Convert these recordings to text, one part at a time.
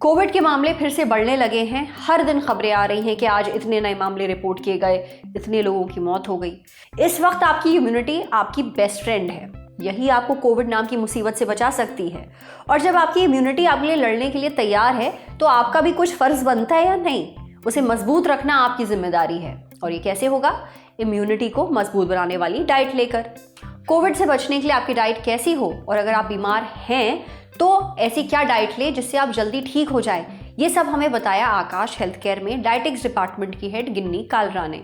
Covid के मामले फिर से बढ़ने लगे हैं। हर दिन खबरें आ रही हैं कि आज इतने नए मामले रिपोर्ट किए गए, इतने लोगों की मौत हो गई। इस वक्त आपकी इम्यूनिटी आपकी बेस्ट फ्रेंड है। यही आपको कोविड नाम की मुसीबत से बचा सकती है। और जब आपकी इम्यूनिटी आपके लिए लड़ने के लिए तैयार है तो आपका भी कुछ फर्ज बनता है या नहीं, उसे मजबूत रखना आपकी जिम्मेदारी है। और ये कैसे होगा? इम्यूनिटी को मजबूत बनाने वाली डाइट लेकर। कोविड से बचने के लिए आपकी डाइट कैसी हो, और अगर आप बीमार हैं तो ऐसी क्या डाइट ले जिससे आप जल्दी ठीक हो जाएं, ये सब हमें बताया आकाश हेल्थ केयर में डाइटिक्स डिपार्टमेंट की हेड गिन्नी कालरा ने।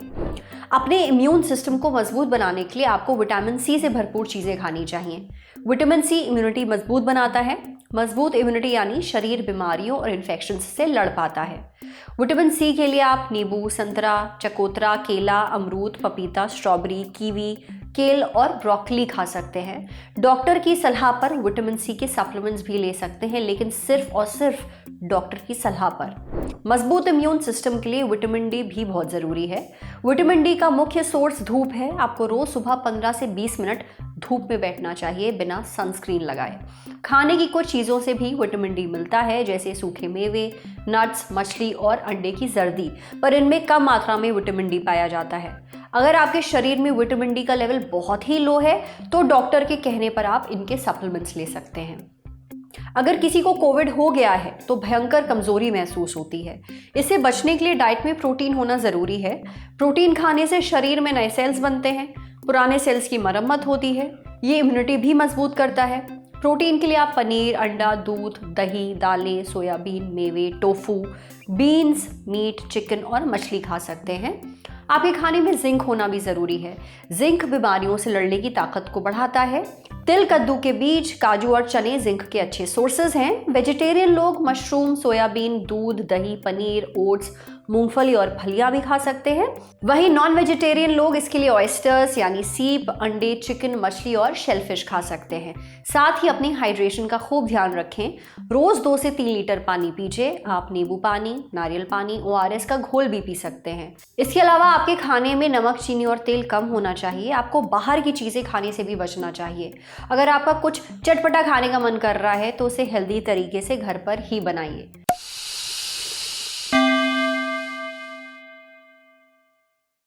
अपने इम्यून सिस्टम को मजबूत बनाने के लिए आपको विटामिन सी से भरपूर चीज़ें खानी चाहिए। विटामिन सी इम्यूनिटी मजबूत बनाता है। मजबूत इम्यूनिटी यानी शरीर बीमारियों और इन्फेक्शन से लड़ पाता है। विटामिन सी के लिए आप नींबू, संतरा, चकोतरा, केला, अमरूद, पपीता, स्ट्रॉबेरी, कीवी, केल और ब्रोकली खा सकते हैं। डॉक्टर की सलाह पर विटामिन सी के सप्लीमेंट्स भी ले सकते हैं, लेकिन सिर्फ और सिर्फ डॉक्टर की सलाह पर। मजबूत इम्यून सिस्टम के लिए विटामिन डी भी बहुत ज़रूरी है। विटामिन डी का मुख्य सोर्स धूप है। आपको रोज़ सुबह 15 से 20 मिनट धूप में बैठना चाहिए बिना सनस्क्रीन लगाए। खाने की कुछ चीज़ों से भी विटामिन डी मिलता है, जैसे सूखे मेवे, नट्स, मछली और अंडे की जर्दी, पर इनमें कम मात्रा में विटामिन डी पाया जाता है। अगर आपके शरीर में विटामिन डी का लेवल बहुत ही लो है तो डॉक्टर के कहने पर आप इनके सप्लीमेंट्स ले सकते हैं। अगर किसी को कोविड हो गया है तो भयंकर कमजोरी महसूस होती है। इससे बचने के लिए डाइट में प्रोटीन होना ज़रूरी है। प्रोटीन खाने से शरीर में नए सेल्स बनते हैं, पुराने सेल्स की मरम्मत होती है। ये इम्यूनिटी भी मजबूत करता है। प्रोटीन के लिए आप पनीर, अंडा, दूध, दही, दालें, सोयाबीन, मेवे, टोफू, बीन्स, मीट, चिकन और मछली खा सकते हैं। आपके खाने में जिंक होना भी ज़रूरी है। जिंक बीमारियों से लड़ने की ताकत को बढ़ाता है। तिल, कद्दू के बीज, काजू और चने जिंक के अच्छे सोर्सेज हैं। वेजिटेरियन लोग मशरूम, सोयाबीन, दूध, दही, पनीर, ओट्स, मूंगफली और फलियां भी खा सकते हैं। वहीं नॉन वेजिटेरियन लोग इसके लिए ऑयस्टर्स यानी सीप, अंडे, चिकन, मछली और शेलफिश खा सकते हैं। साथ ही अपनी हाइड्रेशन का खूब ध्यान रखें। रोज 2 से 3 लीटर पानी पीजिए। आप नींबू पानी, नारियल पानी, ORS का घोल भी पी सकते हैं। इसके अलावा आपके खाने में नमक, चीनी और तेल कम होना चाहिए। आपको बाहर की चीज़ें खाने से भी बचना चाहिए। अगर आपका कुछ चटपटा खाने का मन कर रहा है तो उसे हेल्दी तरीके से घर पर ही बनाइए।